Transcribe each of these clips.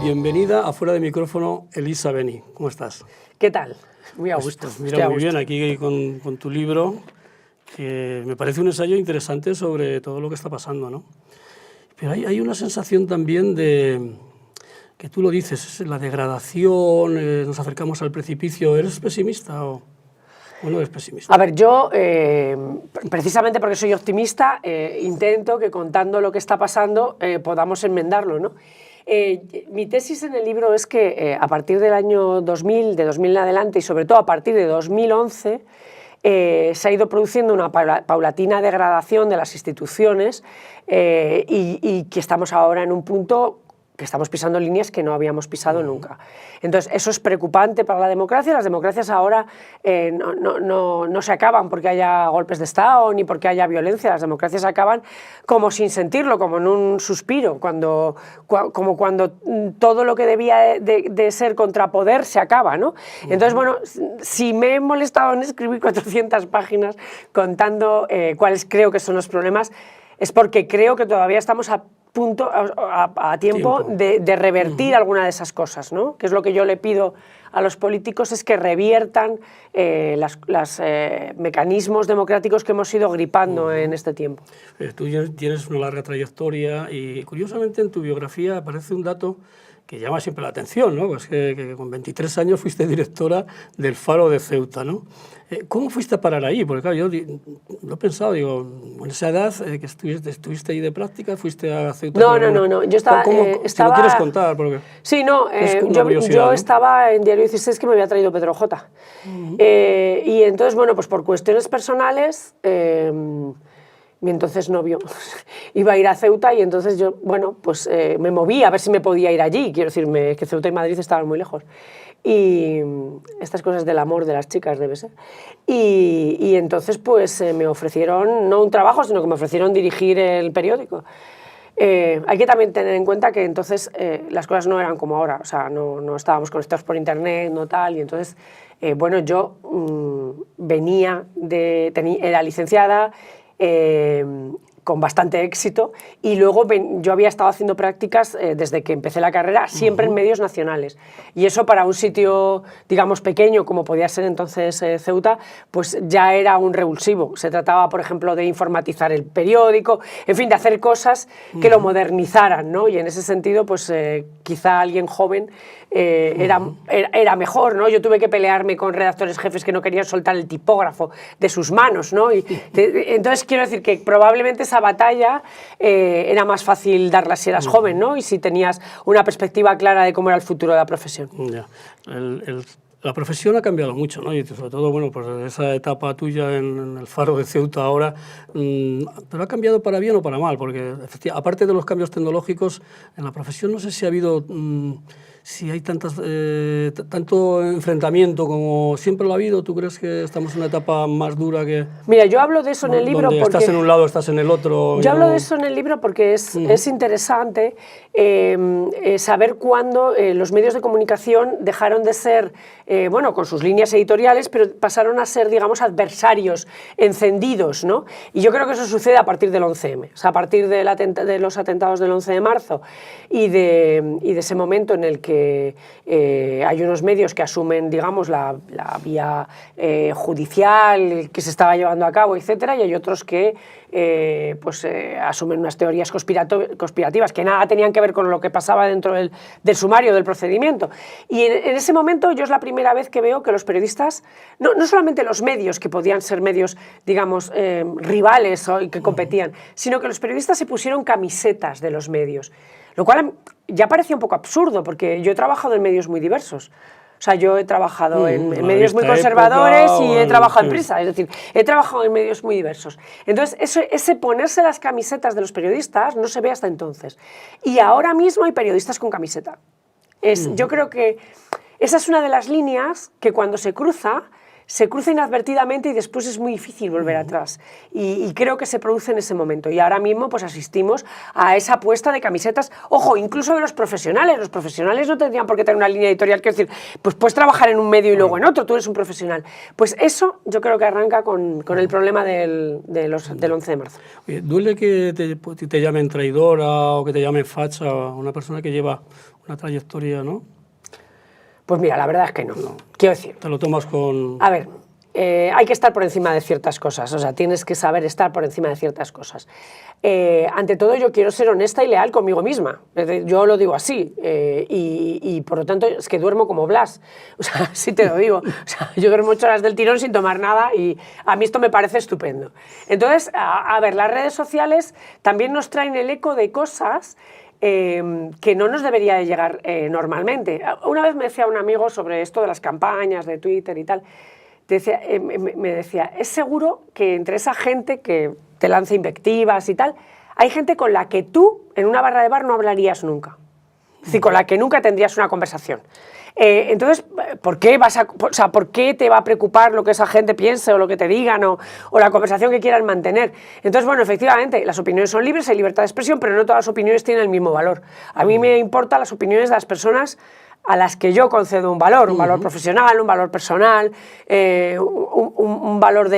Bienvenida a Fuera de Micrófono, Elisa Beni. ¿Cómo estás? ¿Qué tal? Muy a gusto. Pues mira, muy bien, aquí con tu libro, que me parece un ensayo interesante sobre todo lo que está pasando, ¿no? Pero hay una sensación también de, que tú lo dices, la degradación, nos acercamos al precipicio. ¿Eres pesimista o no eres pesimista? A ver, yo, precisamente porque soy optimista, intento que contando lo que está pasando podamos enmendarlo, ¿no? Mi tesis en el libro es que a partir del año 2000, de 2000 en adelante y sobre todo a partir de 2011, se ha ido produciendo una paulatina degradación de las instituciones y que estamos ahora en un punto que estamos pisando líneas que no habíamos pisado nunca. Entonces, eso es preocupante para la democracia. Las democracias ahora no se acaban porque haya golpes de Estado ni porque haya violencia. Las democracias acaban como sin sentirlo, como en un suspiro, como cuando todo lo que debía de ser contrapoder se acaba, ¿no? Entonces, bueno, si me he molestado en escribir 400 páginas contando cuáles creo que son los problemas, es porque creo que todavía estamos a tiempo de revertir alguna de esas cosas, ¿no? Que es lo que yo le pido a los políticos, es que reviertan los mecanismos democráticos que hemos ido gripando en este tiempo. Tú tienes una larga trayectoria y curiosamente en tu biografía aparece un dato que llama siempre la atención, ¿no? Pues que con 23 años fuiste directora del Faro de Ceuta, ¿no? ¿Cómo fuiste a parar ahí? Porque claro, yo lo he pensado, digo, en esa edad que estuviste ahí de práctica, fuiste a Ceuta. No, yo estaba... Si lo quieres contar, porque... Sí, no, yo estaba en Diario 16 que me había traído Pedro J. Y entonces, bueno, pues por cuestiones personales... mi entonces novio iba a ir a Ceuta y entonces yo, bueno, pues me moví a ver si me podía ir allí. Quiero decirme que Ceuta y Madrid estaban muy lejos. Y estas cosas del amor de las chicas debe ser. Y entonces pues me ofrecieron, no un trabajo, sino que me ofrecieron dirigir el periódico. Hay que también tener en cuenta que entonces las cosas no eran como ahora, o sea, no estábamos conectados por internet, no tal, y entonces, bueno, yo era licenciada, con bastante éxito, y luego yo había estado haciendo prácticas desde que empecé la carrera, siempre en medios nacionales, y eso para un sitio, digamos, pequeño, como podía ser entonces Ceuta, pues ya era un revulsivo. Se trataba, por ejemplo, de informatizar el periódico, en fin, de hacer cosas que lo modernizaran, ¿no? Y en ese sentido, pues quizá alguien joven era mejor, ¿no? Yo tuve que pelearme con redactores jefes que no querían soltar el tipógrafo de sus manos, ¿no? Entonces quiero decir que probablemente esa batalla era más fácil darla si eras joven, ¿no? Y si tenías una perspectiva clara de cómo era el futuro de la profesión. Ya. La profesión ha cambiado mucho, ¿no? Y sobre todo, bueno, pues esa etapa tuya en el Faro de Ceuta ahora, pero ha cambiado para bien o para mal, porque aparte de los cambios tecnológicos, en la profesión no sé si ha habido... si hay tanto enfrentamiento como siempre lo ha habido. ¿Tú crees que estamos en una etapa más dura que...? Mira, yo hablo de eso en el libro porque... estás en un lado, estás en el otro... Yo hablo de eso en el libro porque es interesante saber cuándo los medios de comunicación dejaron de ser, bueno, con sus líneas editoriales, pero pasaron a ser, digamos, adversarios encendidos, ¿no? Y yo creo que eso sucede a partir del 11M, o sea, a partir de los atentados del 11 de marzo y de ese momento en el que hay unos medios que asumen, digamos, la vía judicial que se estaba llevando a cabo, etcétera, y hay otros que asumen unas teorías conspirativas que nada tenían que ver con lo que pasaba dentro del sumario, del procedimiento. Y en ese momento yo es la primera vez que veo que los periodistas, no solamente los medios, que podían ser medios, digamos, rivales y que competían, sino que los periodistas se pusieron camisetas de los medios, lo cual ya parecía un poco absurdo, porque yo he trabajado en medios muy diversos. O sea, yo he trabajado en medios muy conservadores y he trabajado en prensa, es decir, he trabajado en medios muy diversos. Entonces, ese ponerse las camisetas de los periodistas no se ve hasta entonces. Y ahora mismo hay periodistas con camiseta. Yo creo que esa es una de las líneas que cuando se cruza se cruza inadvertidamente y después es muy difícil volver atrás. Y creo que se produce en ese momento. Y ahora mismo pues asistimos a esa apuesta de camisetas, ojo, incluso de los profesionales. Los profesionales no tendrían por qué tener una línea editorial, que decir, pues puedes trabajar en un medio y luego en otro, tú eres un profesional. Pues eso yo creo que arranca con el problema del 11 de marzo. Oye, ¿duele que te llamen traidora o que te llamen facha una persona que lleva una trayectoria, no? Pues mira, la verdad es que no. Quiero decir... Te lo tomas con... A ver, hay que estar por encima de ciertas cosas, o sea, tienes que saber estar por encima de ciertas cosas. Ante todo, yo quiero ser honesta y leal conmigo misma. Yo lo digo así, y por lo tanto es que duermo como Blas. O sea, sí te lo digo. O sea, yo duermo 8 horas del tirón sin tomar nada y a mí esto me parece estupendo. Entonces, a ver, las redes sociales también nos traen el eco de cosas que no nos debería de llegar normalmente. Una vez me decía un amigo sobre esto de las campañas de Twitter y tal, me decía, es seguro que entre esa gente que te lanza invectivas y tal, hay gente con la que tú en una barra de bar no hablarías nunca, es decir, con la que nunca tendrías una conversación. Entonces, ¿por qué ¿por qué te va a preocupar lo que esa gente piense o lo que te digan o la conversación que quieran mantener? Entonces, bueno, efectivamente, las opiniones son libres, hay libertad de expresión, pero no todas las opiniones tienen el mismo valor. A mí me importan las opiniones de las personas a las que yo concedo un valor profesional, un valor personal, un valor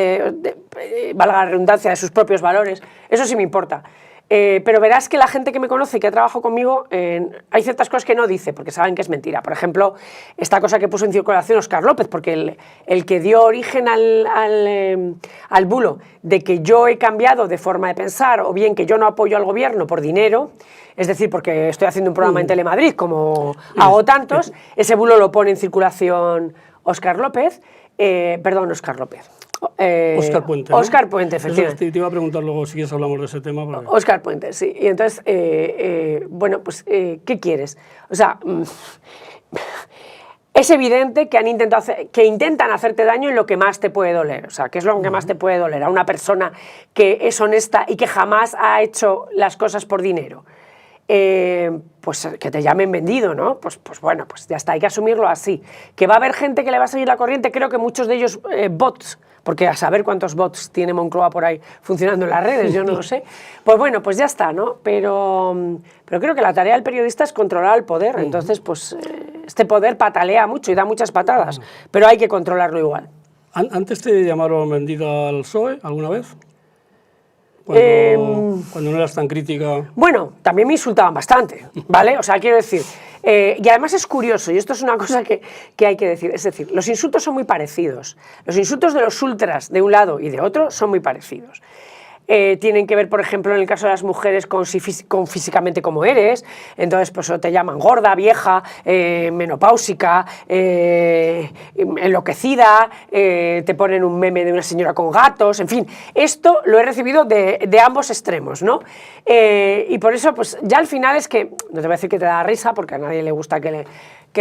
valga la redundancia, de sus propios valores. Eso sí me importa. Pero verás que la gente que me conoce y que ha trabajado conmigo, hay ciertas cosas que no dice, porque saben que es mentira. Por ejemplo, esta cosa que puso en circulación Óscar López, porque el que dio origen al bulo de que yo he cambiado de forma de pensar, o bien que yo no apoyo al gobierno por dinero, es decir, porque estoy haciendo un programa en Telemadrid, como hago tantos, ese bulo lo pone en circulación Óscar López, Óscar López. Óscar Puente, ¿no? Óscar Puente, efectivamente. Eso te iba a preguntar luego si quieres hablamos de ese tema. Porque... Óscar Puente, sí. Y entonces, bueno, pues, ¿qué quieres? O sea, es evidente que intentan hacerte daño en lo que más te puede doler. O sea, ¿qué es lo que más te puede doler? A una persona que es honesta y que jamás ha hecho las cosas por dinero. Pues que te llamen vendido, ¿no? Pues bueno, pues ya está, hay que asumirlo así. Que va a haber gente que le va a seguir la corriente, creo que muchos de ellos bots, porque a saber cuántos bots tiene Moncloa por ahí funcionando en las redes, yo no lo sé. Pues bueno, pues ya está, ¿no? Pero creo que la tarea del periodista es controlar el poder, entonces pues este poder patalea mucho y da muchas patadas, pero hay que controlarlo igual. ¿Antes te llamaron vendida al PSOE alguna vez? Cuando no eras tan crítica... Bueno, también me insultaban bastante, ¿vale? O sea, quiero decir... y además es curioso, y esto es una cosa que hay que decir, es decir, los insultos son muy parecidos. Los insultos de los ultras de un lado y de otro son muy parecidos. Tienen que ver, por ejemplo, en el caso de las mujeres con físicamente como eres, entonces pues te llaman gorda, vieja, menopáusica, enloquecida, te ponen un meme de una señora con gatos, en fin, esto lo he recibido de ambos extremos, ¿no? Y por eso, pues ya al final es que, no te voy a decir que te da risa, porque a nadie le gusta que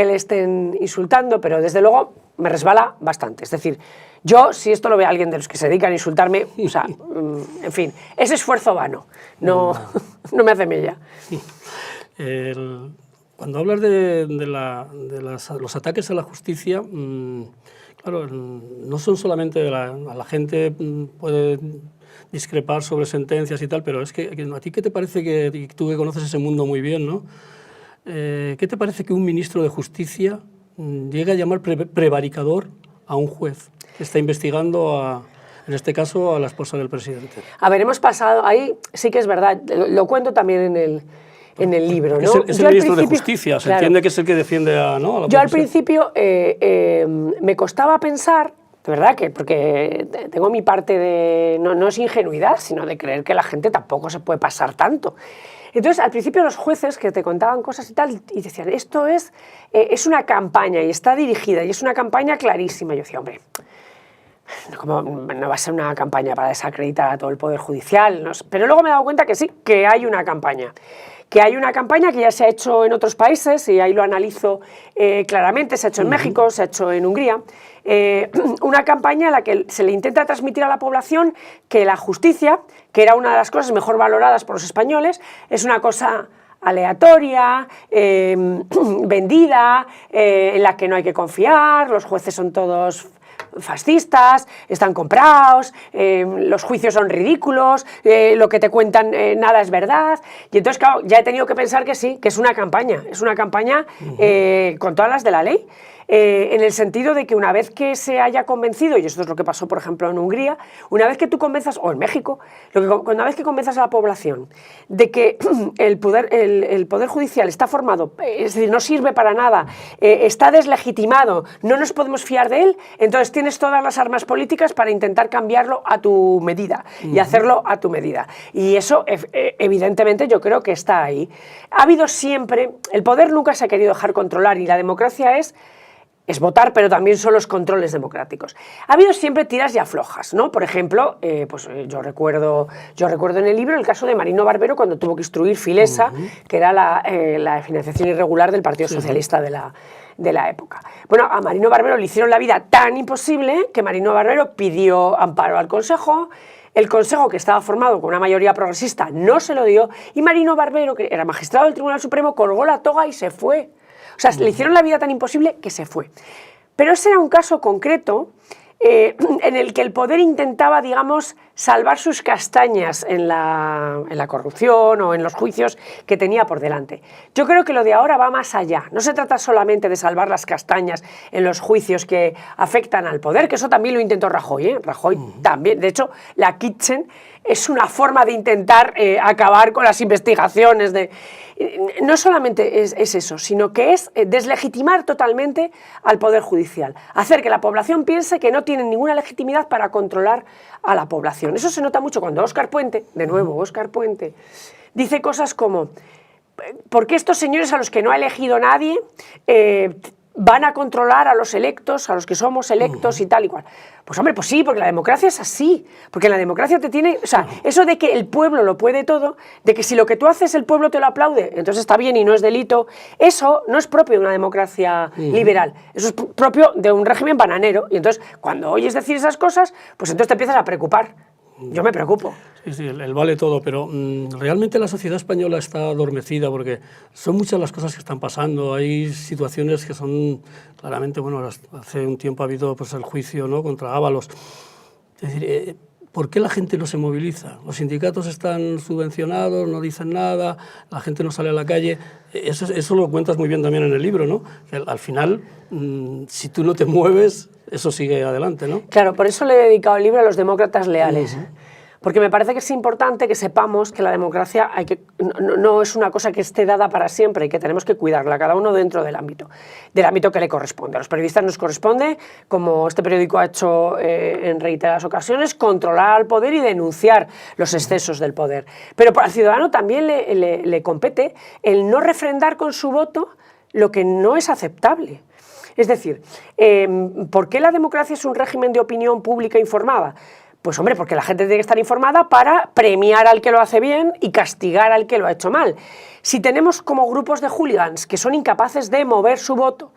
le estén insultando, pero desde luego me resbala bastante, es decir, yo, si esto lo ve alguien de los que se dedican a insultarme, o sea, en fin, es esfuerzo vano, no me hace mella. Cuando hablas de los ataques a la justicia, claro, no son solamente a la gente puede discrepar sobre sentencias y tal, pero es que a ti, ¿qué te parece que tú que conoces ese mundo muy bien, ¿no? ¿Qué te parece que un ministro de Justicia llegue a llamar prevaricador a un juez que está investigando, en este caso, a la esposa del presidente? A ver, hemos pasado, ahí sí que es verdad, lo cuento también en el libro, ¿no? Es el ministro de Justicia, se entiende que es el que defiende ¿no? a la Yo al principio me costaba pensar, de verdad, porque tengo mi parte de, no es ingenuidad, sino de creer que la gente tampoco se puede pasar tanto. Entonces, al principio los jueces que te contaban cosas y tal, y decían, esto es una campaña y está dirigida, y es una campaña clarísima. Y yo decía, hombre, no va a ser una campaña para desacreditar a todo el Poder Judicial, no sé. Pero luego me he dado cuenta que sí, que hay una campaña. Que hay una campaña que ya se ha hecho en otros países, y ahí lo analizo claramente, se ha hecho en México, se ha hecho en Hungría, una campaña en la que se le intenta transmitir a la población que la justicia, que era una de las cosas mejor valoradas por los españoles, es una cosa aleatoria, vendida, en la que no hay que confiar, los jueces son todos fascistas, están comprados, los juicios son ridículos, lo que te cuentan nada es verdad. Y entonces, claro, ya he tenido que pensar que sí, que es una campaña con todas las de la ley. En el sentido de que una vez que se haya convencido, y esto es lo que pasó, por ejemplo, en Hungría, una vez que tú convenzas, o en México, una vez que convenzas a la población de que el poder judicial está formado, es decir, no sirve para nada, está deslegitimado, no nos podemos fiar de él, entonces tienes todas las armas políticas para intentar cambiarlo a tu medida y hacerlo a tu medida. Y eso, evidentemente, yo creo que está ahí. Ha habido siempre, el poder nunca se ha querido dejar controlar, y la democracia es votar, pero también son los controles democráticos. Ha habido siempre tiras y aflojas, ¿no? Por ejemplo, yo recuerdo en el libro el caso de Marino Barbero cuando tuvo que instruir Filesa, que era la financiación irregular del Partido Socialista de la época. Bueno, a Marino Barbero le hicieron la vida tan imposible que Marino Barbero pidió amparo al Consejo. El Consejo, que estaba formado con una mayoría progresista, no se lo dio, y Marino Barbero, que era magistrado del Tribunal Supremo, colgó la toga y se fue. O sea, le hicieron la vida tan imposible que se fue. Pero ese era un caso concreto en el que el poder intentaba, digamos, salvar sus castañas en la corrupción o en los juicios que tenía por delante. Yo creo que lo de ahora va más allá. No se trata solamente de salvar las castañas en los juicios que afectan al poder, que eso también lo intentó Rajoy, ¿eh? Rajoy también. De hecho, la Kitchen es una forma de intentar acabar con las investigaciones. No solamente es eso, sino que es deslegitimar totalmente al Poder Judicial, hacer que la población piense que no tienen ninguna legitimidad para controlar a la población. Eso se nota mucho cuando Óscar Puente, de nuevo Óscar Puente, dice cosas como: ¿por qué estos señores a los que no ha elegido nadie van a controlar a los electos, a los que somos electos y tal y cual? Pues hombre, pues sí, porque la democracia es así, porque la democracia te tiene, o sea, eso de que el pueblo lo puede todo, de que si lo que tú haces el pueblo te lo aplaude, entonces está bien y no es delito, eso no es propio de una democracia liberal, eso es propio de un régimen bananero, y entonces cuando oyes decir esas cosas, pues entonces te empiezas a preocupar. Yo me preocupo. Sí, el vale todo, pero realmente la sociedad española está adormecida porque son muchas las cosas que están pasando. Hay situaciones que son claramente, bueno, hace un tiempo ha habido pues, el juicio, ¿no?, contra Ábalos. Es decir, ¿por qué la gente no se moviliza? Los sindicatos están subvencionados, no dicen nada, la gente no sale a la calle. Eso lo cuentas muy bien también en el libro, ¿no? Que al final, si tú no te mueves, eso sigue adelante, ¿no? Claro, por eso le he dedicado el libro a los demócratas leales. Porque me parece que es importante que sepamos que la democracia no es una cosa que esté dada para siempre y que tenemos que cuidarla, cada uno dentro del ámbito que le corresponde. A los periodistas nos corresponde, como este periódico ha hecho en reiteradas ocasiones, controlar al poder y denunciar los excesos del poder. Pero al ciudadano también le compete el no refrendar con su voto lo que no es aceptable. Es decir, ¿por qué la democracia es un régimen de opinión pública informada? Pues hombre, porque la gente tiene que estar informada para premiar al que lo hace bien y castigar al que lo ha hecho mal. Si tenemos como grupos de hooligans que son incapaces de mover su voto,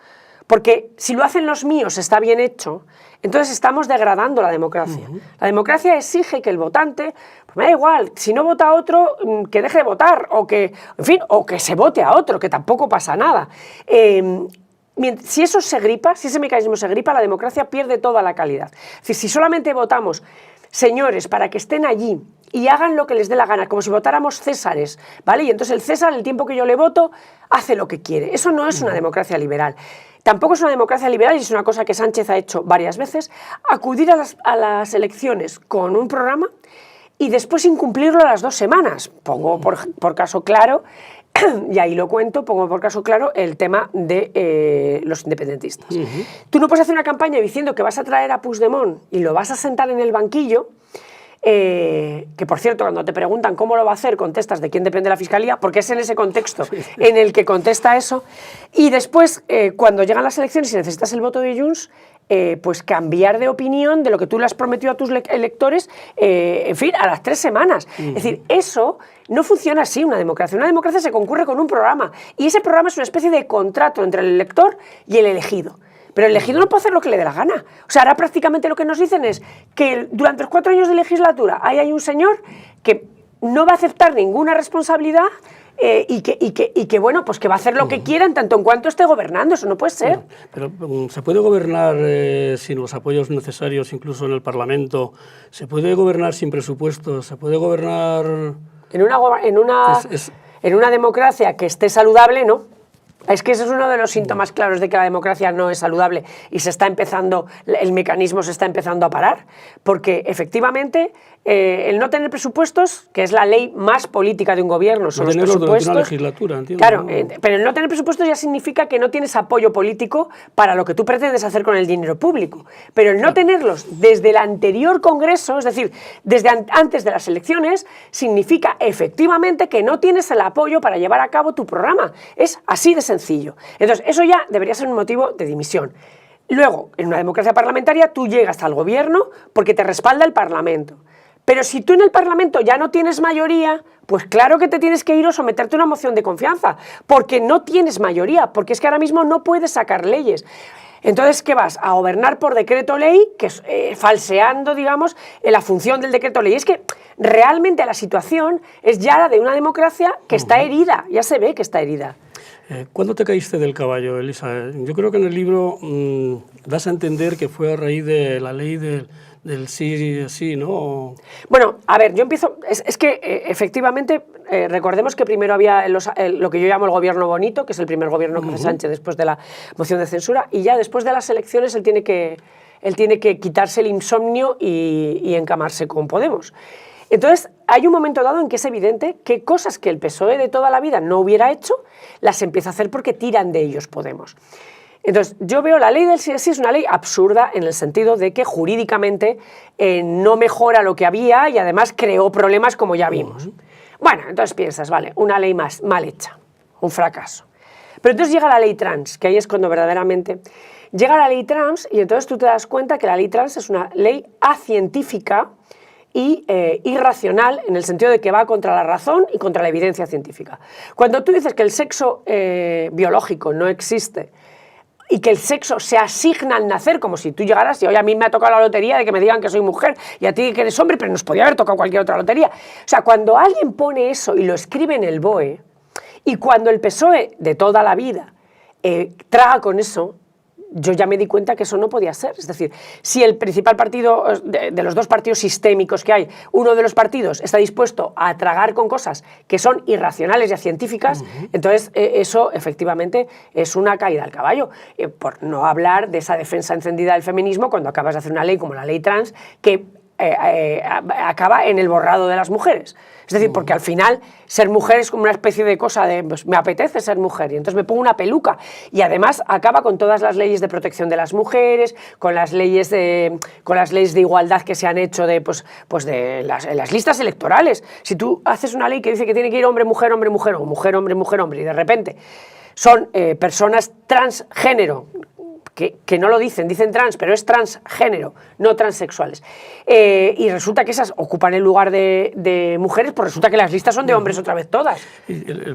porque si lo hacen los míos está bien hecho, entonces estamos degradando la democracia. La democracia exige que el votante, pues me da igual, si no vota a otro, que deje de votar, o que, en fin, o que se vote a otro, que tampoco pasa nada. Si eso se gripa, si ese mecanismo se gripa, la democracia pierde toda la calidad. Es decir, si solamente votamos señores para que estén allí y hagan lo que les dé la gana, como si votáramos césares, ¿vale? Y entonces el César, el tiempo que yo le voto, hace lo que quiere. Eso no es una democracia liberal. Tampoco es una democracia liberal, y es una cosa que Sánchez ha hecho varias veces, acudir a las elecciones con un programa y después incumplirlo a las 2 semanas. Pongo por caso claro, y ahí lo cuento, pongo por caso claro el tema de los independentistas. Tú no puedes hacer una campaña diciendo que vas a traer a Puigdemont y lo vas a sentar en el banquillo, que por cierto, cuando te preguntan cómo lo va a hacer, contestas de quién depende la Fiscalía, porque es en ese contexto en el que contesta eso, y después, cuando llegan las elecciones y necesitas el voto de Junts, pues cambiar de opinión de lo que tú le has prometido a tus electores, en fin, a las 3 semanas. Es decir, eso no funciona así, una democracia. Una democracia se concurre con un programa, y ese programa es una especie de contrato entre el elector y el elegido. Pero el elegido no puede hacer lo que le dé la gana. O sea, ahora prácticamente lo que nos dicen es que durante los 4 años de legislatura ahí hay un señor que no va a aceptar ninguna responsabilidad y que, bueno, pues que va a hacer lo que quiera en tanto en cuanto esté gobernando. Eso no puede ser. Pero ¿se puede gobernar sin los apoyos necesarios, incluso en el Parlamento? ¿Se puede gobernar sin presupuestos? ¿Se puede gobernar...? En una democracia que esté saludable, ¿no? Es que ese es uno de los síntomas claros de que la democracia no es saludable y el mecanismo se está empezando a parar, porque efectivamente el no tener presupuestos, que es la ley más política de un gobierno, son los presupuestos. Durante una legislatura, entiendo. Claro, pero el no tener presupuestos ya significa que no tienes apoyo político para lo que tú pretendes hacer con el dinero público. Pero el no tenerlos desde el anterior Congreso, es decir, desde antes de las elecciones, significa efectivamente que no tienes el apoyo para llevar a cabo tu programa. Es así de sencillo. Entonces, eso ya debería ser un motivo de dimisión. Luego, en una democracia parlamentaria, tú llegas al gobierno porque te respalda el Parlamento. Pero si tú en el Parlamento ya no tienes mayoría, pues claro que te tienes que ir o someterte a una moción de confianza, porque no tienes mayoría, porque es que ahora mismo no puedes sacar leyes. Entonces, ¿qué vas? A gobernar por decreto ley, que es, falseando, digamos, la función del decreto ley. Es que realmente la situación es ya la de una democracia que está herida, ya se ve que está herida. ¿Cuándo te caíste del caballo, Elisa? Yo creo que en el libro das a entender que fue a raíz de la ley del sí, ¿no? Bueno, a ver, yo empiezo... Es que, efectivamente, recordemos que primero había lo que yo llamo el gobierno bonito, que es el primer gobierno que hace Sánchez después de la moción de censura, y ya después de las elecciones él tiene que quitarse el insomnio y encamarse con Podemos. Entonces, hay un momento dado en que es evidente que cosas que el PSOE de toda la vida no hubiera hecho, las empieza a hacer porque tiran de ellos Podemos. Entonces, yo veo la ley del sí es una ley absurda en el sentido de que jurídicamente no mejora lo que había y además creó problemas como ya vimos. Bueno, entonces piensas, vale, una ley más mal hecha, un fracaso. Pero entonces llega la ley trans, que ahí es cuando verdaderamente... Llega la ley trans y entonces tú te das cuenta que la ley trans es una ley acientífica y irracional en el sentido de que va contra la razón y contra la evidencia científica. Cuando tú dices que el sexo biológico no existe y que el sexo se asigna al nacer, como si tú llegaras y hoy a mí me ha tocado la lotería de que me digan que soy mujer y a ti que eres hombre, pero nos podía haber tocado cualquier otra lotería. O sea, cuando alguien pone eso y lo escribe en el BOE, y cuando el PSOE de toda la vida traga con eso, yo ya me di cuenta que eso no podía ser. Es decir, si el principal partido de los dos partidos sistémicos que hay, uno de los partidos está dispuesto a tragar con cosas que son irracionales y científicas, entonces eso efectivamente es una caída al caballo. Por no hablar de esa defensa encendida del feminismo cuando acabas de hacer una ley como la ley trans que acaba en el borrado de las mujeres. Es decir, porque al final ser mujer es como una especie de cosa de, pues me apetece ser mujer y entonces me pongo una peluca y además acaba con todas las leyes de protección de las mujeres, con las leyes de igualdad que se han hecho de las listas electorales. Si tú haces una ley que dice que tiene que ir hombre, mujer, hombre, mujer o mujer, hombre, mujer, hombre y de repente son personas transgénero, que no lo dicen trans, pero es transgénero, no transexuales. Y resulta que esas ocupan el lugar de mujeres, pues resulta que las listas son de hombres otra vez todas.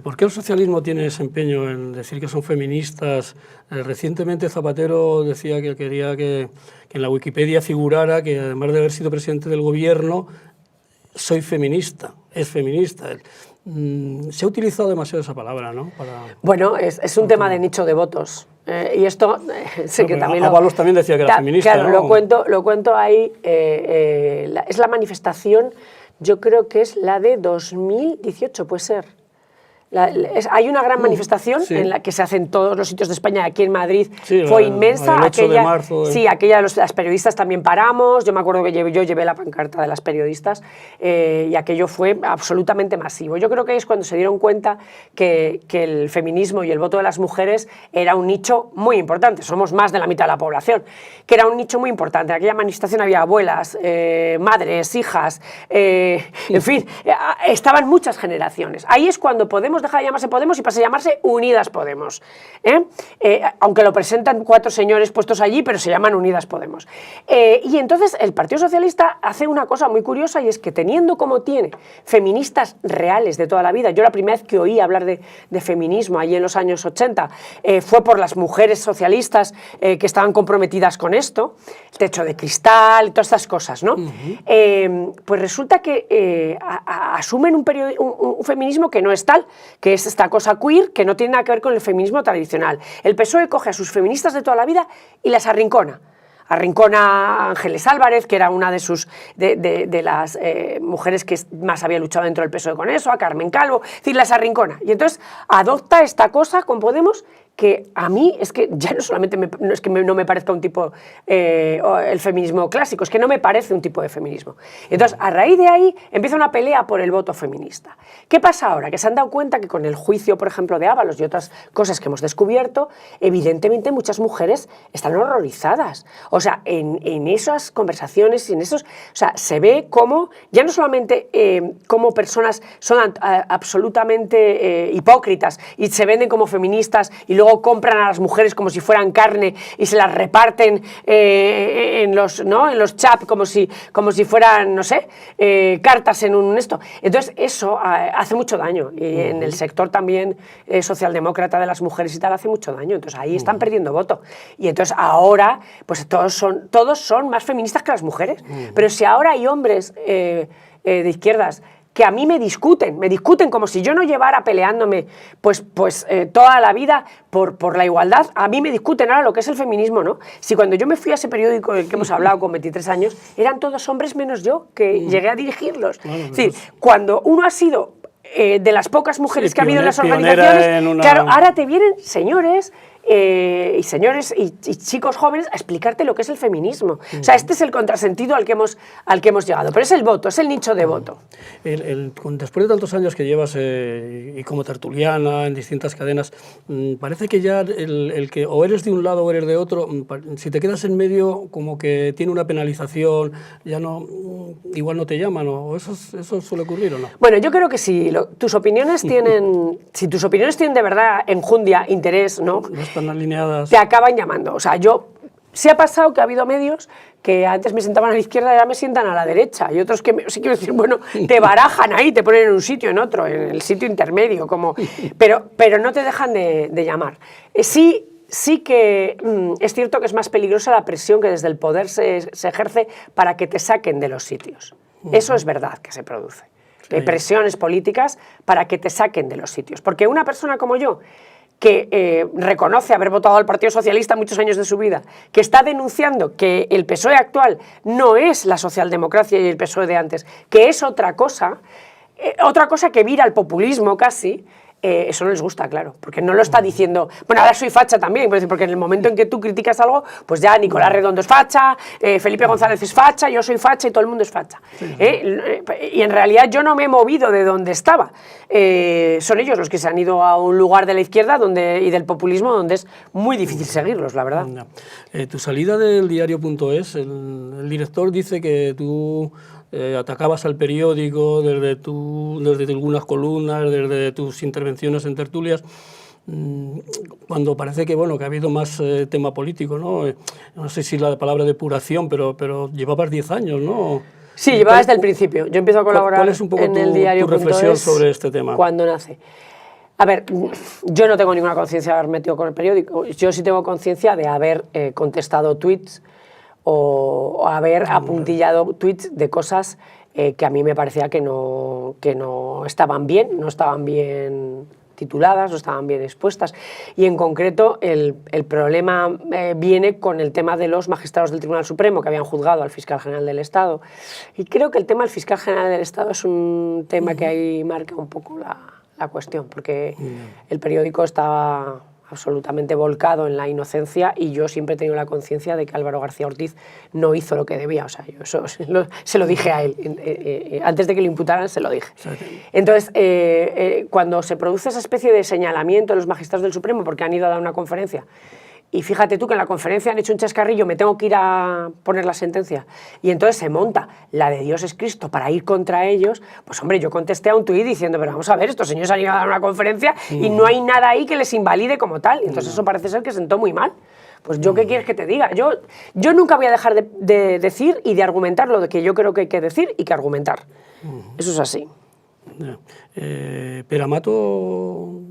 ¿Por qué el socialismo tiene ese empeño en decir que son feministas? Recientemente Zapatero decía que quería que en la Wikipedia figurara que además de haber sido presidente del gobierno, soy feminista, es feminista. Se ha utilizado demasiado esa palabra, ¿no? Bueno, es un tema de nicho de votos. Y esto sé que también Ábalos también decía que era feminista, claro, ¿no? lo cuento ahí. Es la manifestación, yo creo que es la de 2018, puede ser. Hay una gran manifestación en la que se hace en todos los sitios de España, aquí en Madrid fue inmensa. El 8 de marzo, sí, aquella las periodistas también paramos, yo me acuerdo que yo llevé la pancarta de las periodistas y aquello fue absolutamente masivo. Yo creo que es cuando se dieron cuenta que el feminismo y el voto de las mujeres era un nicho muy importante, somos más de la mitad de la población, que era un nicho muy importante. En aquella manifestación había abuelas, madres, hijas, en fin, estaban muchas generaciones. Ahí es cuando Podemos deja de llamarse Podemos y pasa a llamarse Unidas Podemos. Aunque lo presentan 4 señores puestos allí, pero se llaman Unidas Podemos. Y entonces el Partido Socialista hace una cosa muy curiosa y es que teniendo como tiene feministas reales de toda la vida, yo la primera vez que oí hablar de feminismo allí en los años 80 fue por las mujeres socialistas que estaban comprometidas con esto, el techo de cristal, todas estas cosas, ¿no? Pues resulta que asumen un feminismo que no es tal, que es esta cosa queer que no tiene nada que ver con el feminismo tradicional. El PSOE coge a sus feministas de toda la vida y las arrincona. Arrincona a Ángeles Álvarez, que era una de las mujeres que más había luchado dentro del PSOE con eso, a Carmen Calvo, es decir, las arrincona. Y entonces adopta esta cosa con Podemos que a mí es que ya no solamente no me parezca un tipo, el feminismo clásico, es que no me parece un tipo de feminismo. Entonces, a raíz de ahí empieza una pelea por el voto feminista. ¿Qué pasa ahora? Que se han dado cuenta que con el juicio, por ejemplo, de Ábalos y otras cosas que hemos descubierto, evidentemente muchas mujeres están horrorizadas. O sea, en esas conversaciones y en esos... O sea, se ve cómo, ya no solamente cómo personas son absolutamente hipócritas y se venden como feministas y luego compran a las mujeres como si fueran carne y se las reparten en los chats como si fueran, no sé, cartas en un esto. Entonces eso hace mucho daño y en el sector también socialdemócrata de las mujeres y tal hace mucho daño. Entonces ahí están perdiendo voto. Y entonces ahora pues todos son más feministas que las mujeres. Pero si ahora hay hombres de izquierdas que a mí me discuten como si yo no llevara peleándome pues toda la vida por la igualdad, a mí me discuten ahora lo que es el feminismo, ¿no? Si cuando yo me fui a ese periódico del que hemos hablado con 23 años, eran todos hombres menos yo, que llegué a dirigirlos. Es decir, cuando uno ha sido de las pocas mujeres que ha habido en las organizaciones, claro, ahora te vienen señores y chicos jóvenes a explicarte lo que es el feminismo. O sea, este es el contrasentido al que hemos llegado. Pero es el voto, es el nicho de voto. Después de tantos años que llevas y como tertuliana en distintas cadenas, parece que ya el que o eres de un lado o eres de otro, si te quedas en medio como que tiene una penalización, ya no, igual no te llaman, o eso suele ocurrir o no. Bueno, yo creo que si tus opiniones tienen de verdad enjundia, interés, ¿no? Están alineadas. Te acaban llamando. O sea, se ha pasado que ha habido medios que antes me sentaban a la izquierda y ahora me sientan a la derecha. Y otros que, sí quiero decir, bueno, te barajan ahí, te ponen en un sitio, en otro, en el sitio intermedio, pero no te dejan de llamar. Sí que es cierto que es más peligrosa la presión que desde el poder se ejerce para que te saquen de los sitios. Eso es verdad que se produce. Hay presiones políticas para que te saquen de los sitios. Porque una persona como yo, que reconoce haber votado al Partido Socialista muchos años de su vida, que está denunciando que el PSOE actual no es la socialdemocracia y el PSOE de antes, que es otra cosa que vira al populismo casi, eso no les gusta, claro, porque no lo está diciendo, bueno, ahora soy facha también, porque en el momento en que tú criticas algo, pues ya Nicolás Redondo es facha, Felipe González es facha, yo soy facha y todo el mundo es facha. Y en realidad yo no me he movido de donde estaba. Son ellos los que se han ido a un lugar de la izquierda y del populismo donde es muy difícil seguirlos, la verdad. Tu salida del diario.es, el director dice que tú atacabas al periódico desde algunas columnas, desde tus intervenciones en tertulias, cuando parece que ha habido más tema político, ¿no? No sé si la palabra depuración, pero llevabas 10 años, ¿no? Sí, llevaba desde el principio. Yo empiezo a colaborar ¿Cuál es un poco en el diario.es tu reflexión sobre este tema? Cuando nace. A ver, yo no tengo ninguna conciencia de haber metido con el periódico. Yo sí tengo conciencia de haber contestado tweets o haber apuntillado tweets de cosas que a mí me parecía que no estaban bien tituladas, no estaban bien expuestas. Y en concreto el problema viene con el tema de los magistrados del Tribunal Supremo que habían juzgado al fiscal general del Estado. Y creo que el tema del fiscal general del Estado es un tema que ahí marca un poco la cuestión, porque el periódico estaba absolutamente volcado en la inocencia y yo siempre he tenido la conciencia de que Álvaro García Ortiz no hizo lo que debía. O sea, yo eso se lo dije a él. Antes de que lo imputaran se lo dije. Entonces, cuando se produce esa especie de señalamiento de los magistrados del Supremo porque han ido a dar una conferencia, y fíjate tú que en la conferencia han hecho un chascarrillo, me tengo que ir a poner la sentencia, y entonces se monta la de Dios es Cristo para ir contra ellos, pues hombre, yo contesté a un tuit diciendo, pero vamos a ver, estos señores han ido a dar una conferencia y no hay nada ahí que les invalide como tal, y entonces eso parece ser que sentó muy mal. Pues yo, ¿qué quieres que te diga? Yo nunca voy a dejar de decir y de argumentar lo que yo creo que hay que decir y que argumentar. Eso es así. Peramato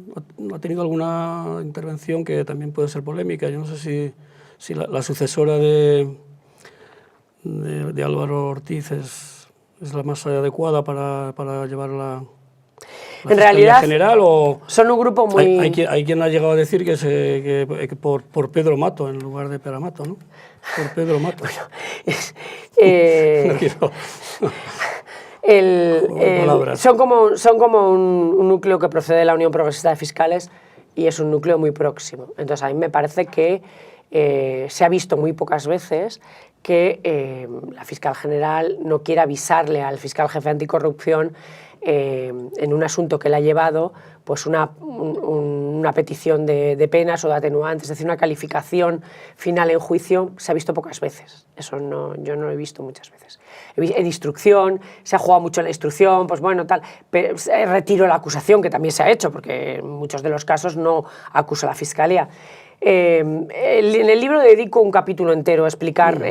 ha tenido alguna intervención que también puede ser polémica. Yo no sé si la sucesora de Álvaro Ortiz es la más adecuada para llevarla. En realidad, general, o son un grupo muy... Hay quien ha llegado a decir que por Pedro Mato, en lugar de Peramato, ¿no? Por Pedro Mato. No quiero... son como un núcleo que procede de la Unión Progresista de Fiscales y es un núcleo muy próximo. Entonces, a mí me parece que se ha visto muy pocas veces que la fiscal general no quiere avisarle al fiscal jefe anticorrupción en un asunto que le ha llevado pues una petición de penas o de atenuantes, es decir, una calificación final en juicio, se ha visto pocas veces. Eso yo no lo he visto muchas veces. En instrucción, se ha jugado mucho en la instrucción, pues bueno, tal, pero retiro la acusación, que también se ha hecho, porque en muchos de los casos no acusa la Fiscalía. En el libro dedico un capítulo entero a explicar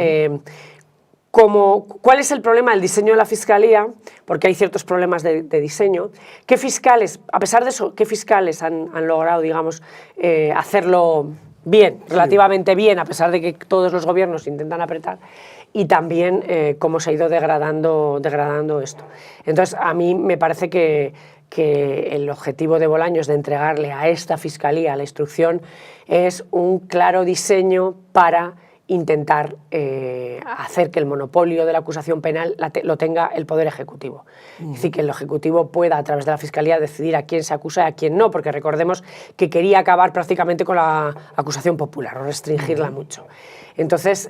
cuál es el problema del diseño de la Fiscalía, porque hay ciertos problemas de diseño, qué fiscales, a pesar de eso, qué fiscales han logrado, digamos, hacerlo bien, relativamente bien, a pesar de que todos los gobiernos intentan apretar, y también cómo se ha ido degradando esto. Entonces, a mí me parece que el objetivo de Bolaños de entregarle a esta Fiscalía la instrucción es un claro diseño para intentar hacer que el monopolio de la acusación penal lo tenga el Poder Ejecutivo. Es decir, que el Ejecutivo pueda, a través de la Fiscalía, decidir a quién se acusa y a quién no, porque recordemos que quería acabar prácticamente con la acusación popular o restringirla mucho. Entonces,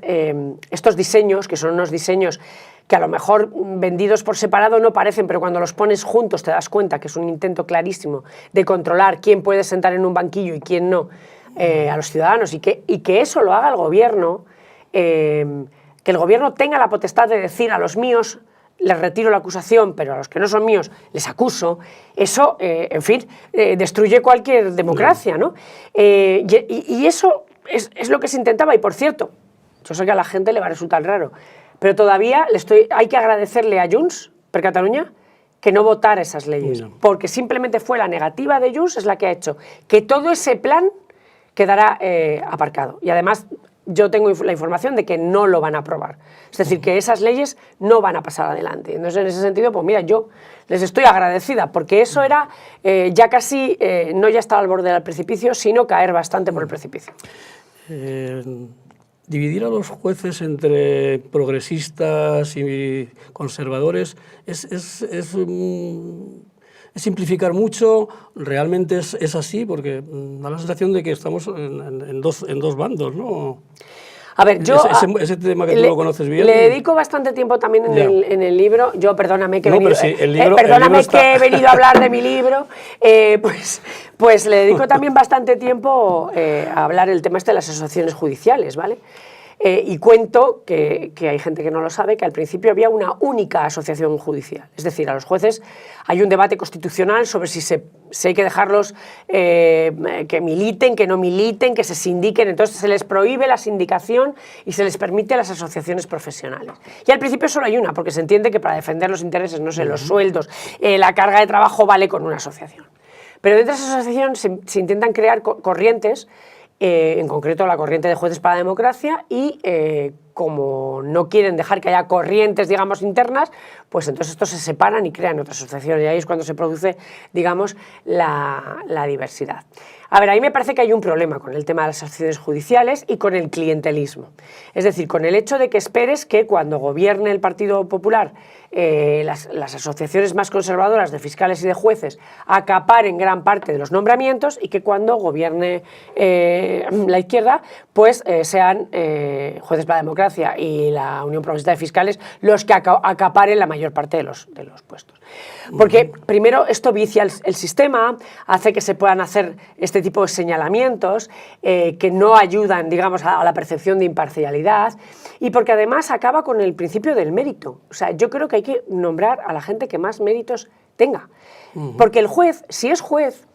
estos diseños, que son unos diseños que a lo mejor vendidos por separado no parecen, pero cuando los pones juntos te das cuenta que es un intento clarísimo de controlar quién puede sentar en un banquillo y quién no a los ciudadanos, y que eso lo haga el gobierno, que el gobierno tenga la potestad de decir a los míos les retiro la acusación, pero a los que no son míos les acuso, eso, en fin, destruye cualquier democracia, ¿no? Y eso es lo que se intentaba, y por cierto, yo sé que a la gente le va a resultar raro, pero todavía hay que agradecerle a Junts per Catalunya que no votara esas leyes, porque simplemente fue la negativa de Junts es la que ha hecho que todo ese plan quedará aparcado. Y además yo tengo la información de que no lo van a aprobar. Es decir, que esas leyes no van a pasar adelante. Entonces, en ese sentido, pues mira, yo les estoy agradecida, porque eso era ya casi, no ya estar al borde del precipicio, sino caer bastante por el precipicio. Dividir a los jueces entre progresistas y conservadores es simplificar mucho, realmente es así, porque da la sensación de que estamos en dos bandos, ¿no? A ver, yo... Ese tema que tú lo conoces bien. Le dedico bastante tiempo también en el libro. Yo, perdóname que he venido, sí, que he venido a hablar de mi libro. Pues le dedico también bastante tiempo a hablar el tema de las asociaciones judiciales, ¿vale? Y cuento que hay gente que no lo sabe, que al principio había una única asociación judicial. Es decir, a los jueces hay un debate constitucional sobre si hay que dejarlos que militen, que no militen, que se sindiquen. Entonces se les prohíbe la sindicación y se les permite las asociaciones profesionales. Y al principio solo hay una, porque se entiende que para defender los intereses, no sé, los sueldos, la carga de trabajo vale con una asociación. Pero dentro de esa asociación se intentan crear corrientes, en concreto la corriente de Jueces para la Democracia, y como no quieren dejar que haya corrientes, digamos, internas, pues entonces estos se separan y crean otras asociaciones, y ahí es cuando se produce, digamos, la diversidad. A ver, a mí me parece que hay un problema con el tema de las asociaciones judiciales y con el clientelismo. Es decir, con el hecho de que esperes que cuando gobierne el Partido Popular las asociaciones más conservadoras de fiscales y de jueces acaparen gran parte de los nombramientos, y que cuando gobierne la izquierda, pues sean Jueces para la Democracia y la Unión Progresista de Fiscales los que acaparen la mayor parte de los puestos. Porque primero esto vicia el sistema, hace que se puedan hacer este tipo de señalamientos que no ayudan, digamos, a la percepción de imparcialidad, y porque además acaba con el principio del mérito. O sea, yo creo que hay que nombrar a la gente que más méritos tenga. Porque el juez, si es juez,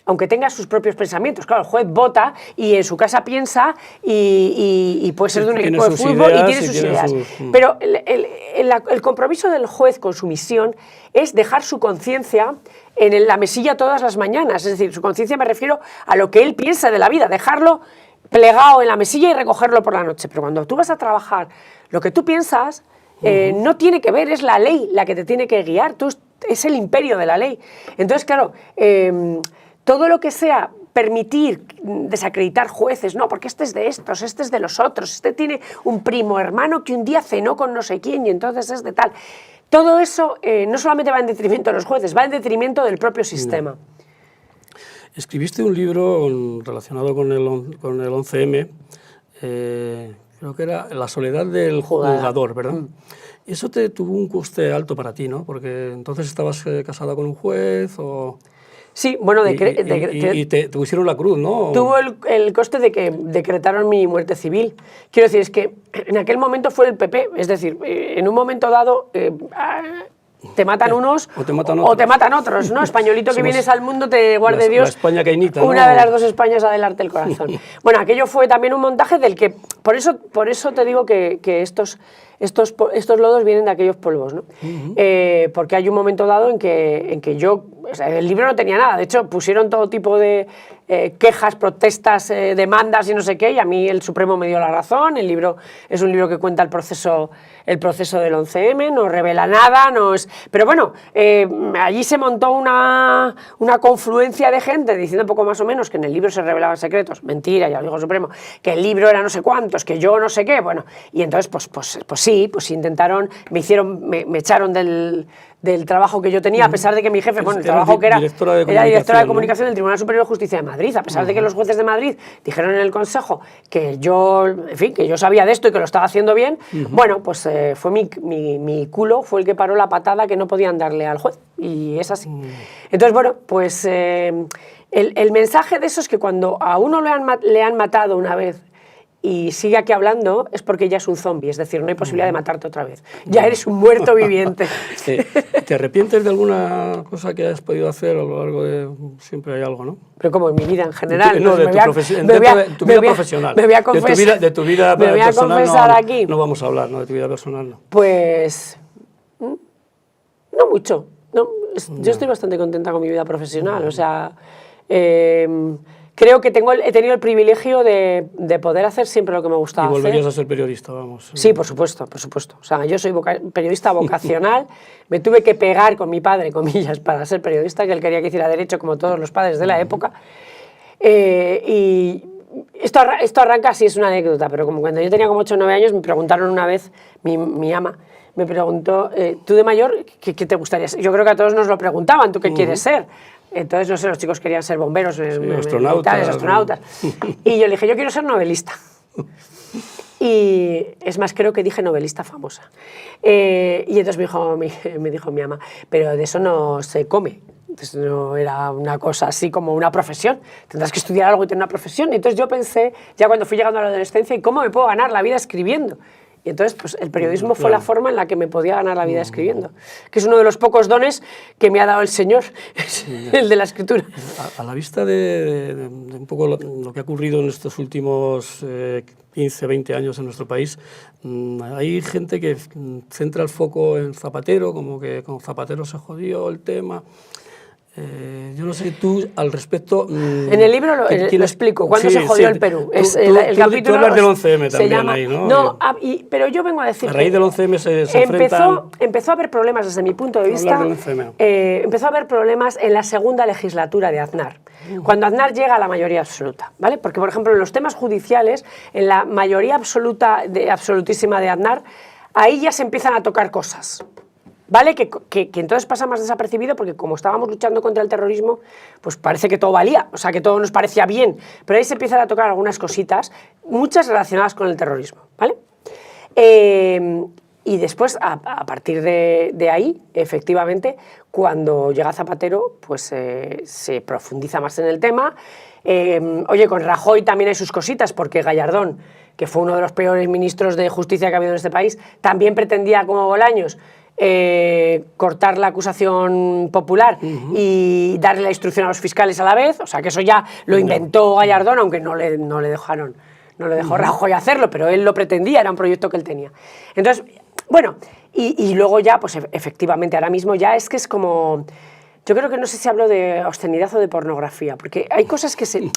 aunque tenga sus propios pensamientos, claro, el juez vota y en su casa piensa y puede ser de un equipo de fútbol y tiene sus ideas. Pero el compromiso del juez con su misión es dejar su conciencia en la mesilla todas las mañanas. Es decir, su conciencia, me refiero a lo que él piensa de la vida, dejarlo plegado en la mesilla y recogerlo por la noche. Pero cuando tú vas a trabajar, lo que tú piensas no tiene que ver, es la ley la que te tiene que guiar. Tú es el imperio de la ley. Entonces, claro, todo lo que sea permitir desacreditar jueces, no, porque este es de estos, este es de los otros, este tiene un primo hermano que un día cenó con no sé quién y entonces es de tal. Todo eso no solamente va en detrimento de los jueces, va en detrimento del propio sistema. No. Escribiste un libro relacionado con el 11M, creo que era La soledad del juzgador, ¿verdad? Eso te tuvo un coste alto para ti, ¿no? Porque entonces estabas casada con un juez o... Sí, bueno, y te pusieron la cruz, ¿no? Tuvo el coste de que decretaron mi muerte civil. Quiero decir, es que en aquel momento fue el PP, es decir, en un momento dado te matan unos o te matan otros, ¿no? Españolito que vienes al mundo, te guarde Dios. La España cainita, ¿no? Una de las dos Españas adelante el corazón. Bueno, aquello fue también un montaje del que... Por eso te digo que estos lodos vienen de aquellos polvos, ¿no? Porque hay un momento dado en que yo... O sea, el libro no tenía nada, de hecho pusieron todo tipo de quejas, protestas, demandas y no sé qué, y a mí el Supremo me dio la razón. El libro es un libro que cuenta el proceso del 11M, no revela nada, pero bueno, allí se montó una confluencia de gente diciendo poco más o menos que en el libro se revelaban secretos, mentira, ya lo dijo el Supremo, que el libro era no sé cuántos, que yo no sé qué, bueno, y entonces pues intentaron, me echaron del trabajo que yo tenía, a pesar de que mi jefe, bueno, el trabajo que era directora de comunicación del Tribunal Superior de Justicia de Madrid, a pesar de que los jueces de Madrid dijeron en el Consejo que yo, en fin, que yo sabía de esto y que lo estaba haciendo bien, bueno, pues fue mi culo, fue el que paró la patada que no podían darle al juez, y es así. Entonces, bueno, pues el mensaje de eso es que cuando a uno le han matado una vez y sigue aquí hablando, es porque ya es un zombie, es decir, no hay posibilidad de matarte otra vez. Ya eres un muerto viviente. ¿Te arrepientes de alguna cosa que hayas podido hacer a lo largo de...? Siempre hay algo, ¿no? Pero como en mi vida en general. No, de tu vida profesional. Me voy a confesar. De tu vida me voy a personal confesar aquí. No vamos a hablar, ¿no? De tu vida personal, no. Pues... no mucho. No, yo estoy bastante contenta con mi vida profesional, o sea... creo que he tenido el privilegio de poder hacer siempre lo que me gustaba hacer. Y volverías a ser periodista, vamos. Sí, por supuesto, por supuesto. O sea, yo soy periodista vocacional, me tuve que pegar con mi padre, comillas, para ser periodista, que él quería que hiciera derecho como todos los padres de la época. Y esto arranca así, es una anécdota, pero como cuando yo tenía como 8 o 9 años, me preguntaron una vez, mi ama, me preguntó, ¿tú de mayor qué te gustaría ser? Yo creo que a todos nos lo preguntaban, ¿tú qué quieres ser? Entonces, no sé, los chicos querían ser bomberos, astronautas. Y yo le dije, yo quiero ser novelista. Y es más, creo que dije novelista famosa. Y entonces me dijo mi ama, pero de eso no se come. Entonces no era una cosa así como una profesión. Tendrás que estudiar algo y tener una profesión. Y entonces yo pensé, ya cuando fui llegando a la adolescencia, ¿y cómo me puedo ganar la vida escribiendo? Y entonces pues, el periodismo fue la forma en la que me podía ganar la vida escribiendo, que es uno de los pocos dones que me ha dado el Señor, el de la escritura. A la vista de un poco lo que ha ocurrido en estos últimos 15, 20 años en nuestro país, hay gente que centra el foco en Zapatero, como que con Zapatero se jodió el tema. Yo no sé, tú al respecto... en el libro lo explico, cuándo se jodió el Perú. El capítulo tú hablas del 11M también llama, ahí, ¿no? No, pero yo vengo a decir... A raíz del 11M se enfrentan... Empezó a haber problemas desde mi punto de vista. Empezó a haber problemas en la segunda legislatura de Aznar. Cuando Aznar llega a la mayoría absoluta, ¿vale? Porque, por ejemplo, en los temas judiciales, en la mayoría absolutísima de Aznar, ahí ya se empiezan a tocar cosas. ¿Vale? Que entonces pasa más desapercibido porque como estábamos luchando contra el terrorismo, pues parece que todo valía, o sea, que todo nos parecía bien, pero ahí se empiezan a tocar algunas cositas, muchas relacionadas con el terrorismo, ¿vale? Y después, a partir de ahí, efectivamente, cuando llega Zapatero, pues se profundiza más en el tema. Oye, con Rajoy también hay sus cositas, porque Gallardón, que fue uno de los peores ministros de justicia que ha habido en este país, también pretendía, como Bolaños, cortar la acusación popular y darle la instrucción a los fiscales a la vez, o sea que eso ya lo inventó Gallardón, aunque no le dejó Rajoy hacerlo, pero él lo pretendía, era un proyecto que él tenía. Entonces, bueno, y luego ya, pues efectivamente, ahora mismo ya es que es como... Yo creo que no sé si hablo de obscenidad o de pornografía, porque hay cosas que sí,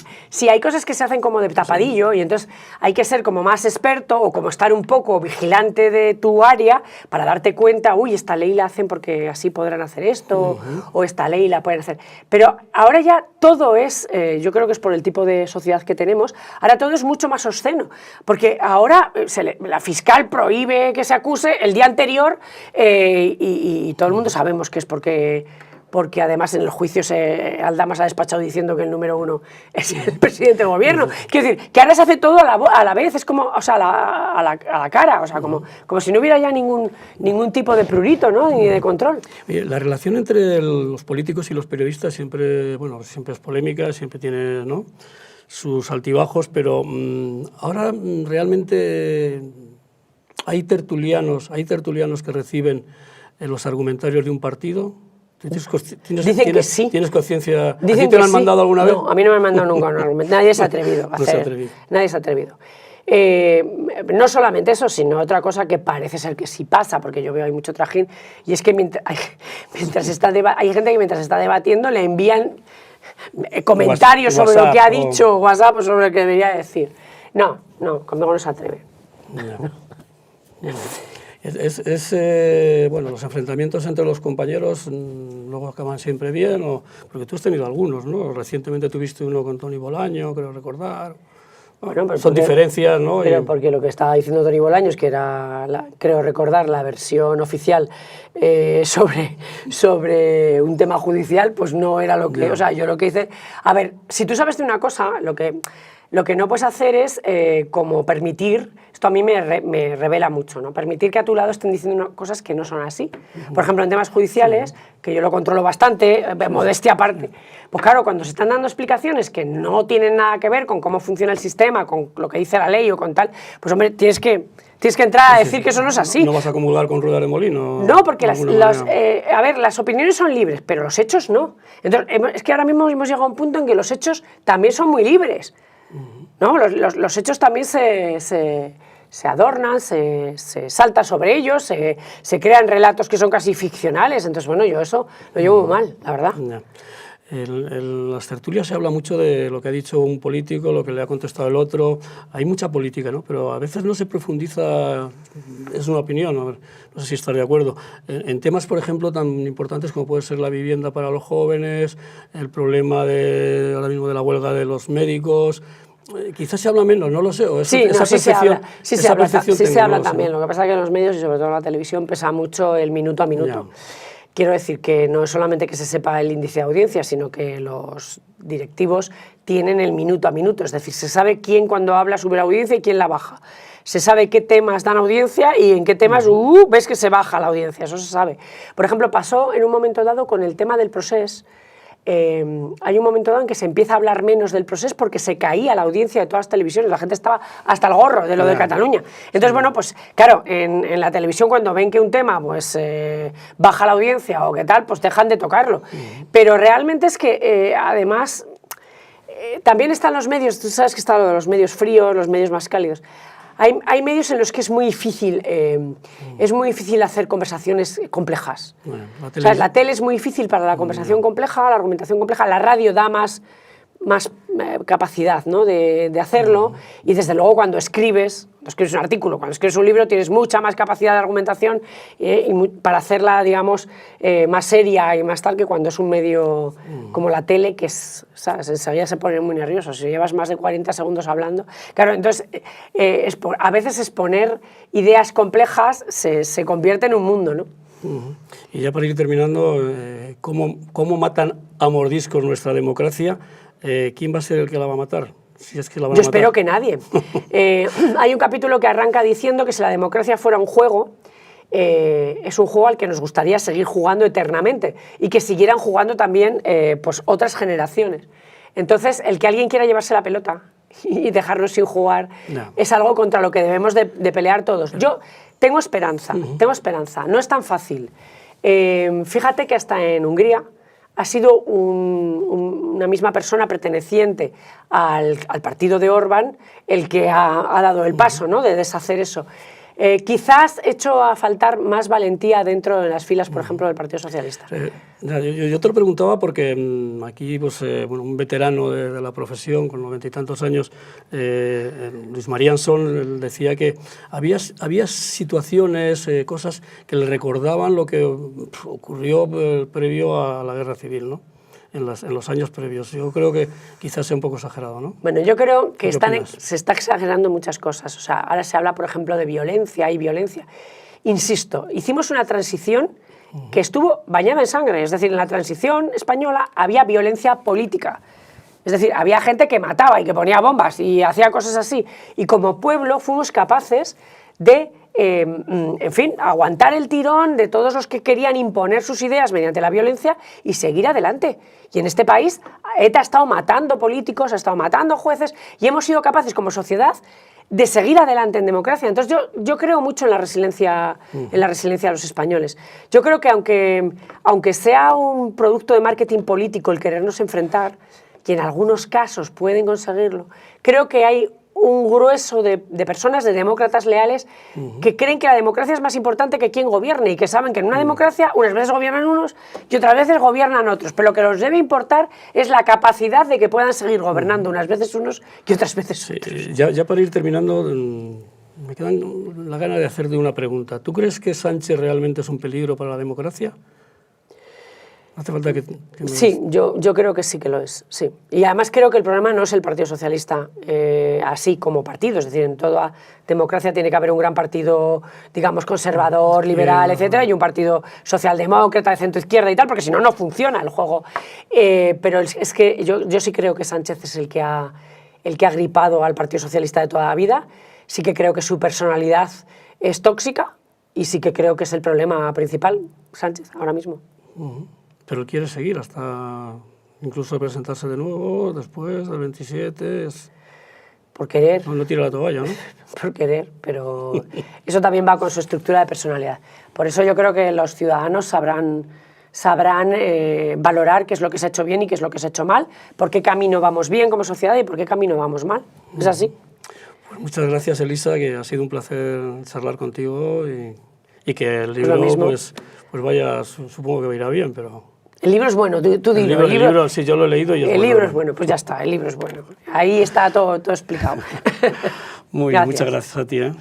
hay cosas que se hacen como de tapadillo y entonces hay que ser como más experto o como estar un poco vigilante de tu área para darte cuenta, uy, esta ley la hacen porque así podrán hacer esto, o esta ley la pueden hacer. Pero ahora ya todo es, yo creo que es por el tipo de sociedad que tenemos, ahora todo es mucho más obsceno, porque ahora la fiscal prohíbe que se acuse el día anterior y todo el mundo sabemos que es porque además en el juicio Aldama se ha despachado diciendo que el número 1 es el presidente del gobierno. Quiero decir, que ahora se hace todo a la vez, es como, o sea, a la cara, o sea, como si no hubiera ya ningún tipo de prurito, ¿no? Ni de control. La relación entre los políticos y los periodistas siempre, bueno, siempre es polémica, siempre tiene, ¿no?, sus altibajos, pero ahora realmente hay tertulianos que reciben los argumentarios de un partido. Dicen que sí. ¿Tienes conciencia? ¿A ti Dicen te que lo han mandado alguna vez? No, a mí no me han mandado nunca un argumento. Nadie se ha atrevido a hacer. No se ha atrevido. Nadie se ha atrevido. No solamente eso, sino otra cosa que parece ser que sí pasa, porque yo veo hay mucho trajín, y es que hay gente que mientras está debatiendo le envían comentarios sobre WhatsApp, lo que ha dicho, WhatsApp o sobre lo que debería decir. No, conmigo no se atreve. Bueno, los enfrentamientos entre los compañeros luego acaban siempre bien, porque tú has tenido algunos, ¿no? Recientemente tuviste uno con Toni Bolaño, creo recordar. Bueno, son diferencias, ¿no? Pero porque lo que estaba diciendo Toni Bolaños, que era, creo recordar, la versión oficial sobre un tema judicial, pues no era lo que... No. O sea, yo lo que hice... A ver, si tú sabes de una cosa, lo que no puedes hacer es como permitir, esto a mí me revela mucho, ¿no? Permitir que a tu lado estén diciendo cosas que no son así. Por ejemplo, en temas judiciales, que yo lo controlo bastante, modestia aparte, pues claro, cuando se están dando explicaciones que no tienen nada que ver con cómo funciona el sistema, con lo que dice la ley o con tal, pues hombre, tienes que entrar a decir que eso no es así. No vas a acumular con rueda de molino. No, porque a ver, las opiniones son libres, pero los hechos no. Entonces, es que ahora mismo hemos llegado a un punto en que los hechos también son muy libres. ¿No? Los hechos también se adornan, se salta sobre ellos, se crean relatos que son casi ficcionales. Entonces, bueno, yo eso lo llevo muy mal, la verdad. Ya. En las tertulias se habla mucho de lo que ha dicho un político, lo que le ha contestado el otro. Hay mucha política, ¿no? Pero a veces no se profundiza, es una opinión, a ver, no sé si estar de acuerdo, en temas, por ejemplo, tan importantes como puede ser la vivienda para los jóvenes, el problema ahora mismo de la huelga de los médicos. Quizás se habla menos, no lo sé. Sí se habla también. Lo que pasa es que en los medios y sobre todo en la televisión pesa mucho el minuto a minuto. Ya. Quiero decir que no es solamente que se sepa el índice de audiencia, sino que los directivos tienen el minuto a minuto. Es decir, se sabe quién cuando habla sube la audiencia y quién la baja. Se sabe qué temas dan audiencia y en qué temas ves que se baja la audiencia. Eso se sabe. Por ejemplo, pasó en un momento dado con el tema del procés. Hay un momento dado en que se empieza a hablar menos del procés porque se caía la audiencia de todas las televisiones, la gente estaba hasta el gorro de lo de Cataluña. Entonces, bueno, pues claro, en la televisión cuando ven que un tema pues baja la audiencia o qué tal, pues dejan de tocarlo. Pero realmente es que, además, también están los medios, tú sabes que están los medios fríos, los medios más cálidos. Hay medios en los que es muy difícil hacer conversaciones complejas. Bueno, la tele es muy difícil para la conversación compleja, la argumentación compleja. La radio da más capacidad, ¿no?, de hacerlo, y desde luego cuando escribes un artículo, cuando escribes un libro tienes mucha más capacidad de argumentación para hacerla, digamos, más seria y más tal que cuando es un medio como la tele, que ¿sabes? Enseguida se ponen muy nerviosos. Si llevas más de 40 segundos hablando, claro, entonces a veces exponer ideas complejas se convierte en un mundo, ¿no? Y ya para ir terminando, ¿cómo matan a mordiscos nuestra democracia? ¿Quién va a ser el que la va a matar? Si es que la van a matar. Espero que nadie. Hay un capítulo que arranca diciendo que si la democracia fuera un juego, es un juego al que nos gustaría seguir jugando eternamente y que siguieran jugando también pues otras generaciones. Entonces, el que alguien quiera llevarse la pelota y dejarnos sin jugar es algo contra lo que debemos de pelear todos. Yo tengo esperanza, no es tan fácil. Fíjate que hasta en Hungría ha sido una misma persona perteneciente al partido de Orbán el que ha dado el paso, ¿no?, de deshacer eso. Quizás hecho a faltar más valentía dentro de las filas, por ejemplo, del Partido Socialista. Yo te lo preguntaba porque aquí pues, bueno, un veterano de la profesión, con 90 y tantos años, Luis María Ansón, decía que había situaciones, cosas que le recordaban lo que ocurrió previo a la Guerra Civil, ¿no? En los años previos. Yo creo que quizás sea un poco exagerado, ¿no? Bueno, yo creo que se está exagerando muchas cosas. O sea, ahora se habla, por ejemplo, de violencia y violencia. Insisto, hicimos una transición que estuvo bañada en sangre. Es decir, en la transición española había violencia política. Es decir, había gente que mataba y que ponía bombas y hacía cosas así. Y como pueblo fuimos capaces de, en fin, aguantar el tirón de todos los que querían imponer sus ideas mediante la violencia y seguir adelante. Y en este país ETA ha estado matando políticos, ha estado matando jueces y hemos sido capaces como sociedad de seguir adelante en democracia. Entonces yo creo mucho en la resiliencia de los españoles. Yo creo que aunque sea un producto de marketing político el querernos enfrentar, y en algunos casos pueden conseguirlo, creo que hay un grueso de personas, de demócratas leales, que creen que la democracia es más importante que quien gobierne y que saben que en una democracia unas veces gobiernan unos y otras veces gobiernan otros, pero lo que nos debe importar es la capacidad de que puedan seguir gobernando unas veces unos y otras veces otros. Ya para ir terminando, me quedan la gana de hacerte una pregunta. ¿Tú crees que Sánchez realmente es un peligro para la democracia? Hace falta que sí, yo creo que sí que lo es, sí. Y además creo que el problema no es el Partido Socialista así como partido, es decir, en toda democracia tiene que haber un gran partido, digamos, conservador, liberal, etcétera, y un partido socialdemócrata, de centro-izquierda y tal, porque si no, no funciona el juego. Pero es que yo sí creo que Sánchez es el que ha gripado al Partido Socialista de toda la vida, sí que creo que su personalidad es tóxica y sí que creo que es el problema principal, Sánchez, ahora mismo. Pero él quiere seguir hasta incluso presentarse de nuevo después del 27. Por querer. No tira la toalla, ¿no? Por querer, pero eso también va con su estructura de personalidad. Por eso yo creo que los ciudadanos sabrán valorar qué es lo que se ha hecho bien y qué es lo que se ha hecho mal, por qué camino vamos bien como sociedad y por qué camino vamos mal. Es así. Pues muchas gracias, Elisa, que ha sido un placer charlar contigo y que el libro pues vaya, supongo que irá bien, pero... El libro es bueno, tú dilo. El libro, sí, yo lo he leído y es bueno. El libro es bueno, pues ya está, el libro es bueno. Ahí está todo explicado. Muy bien, muchas gracias a ti, ¿eh?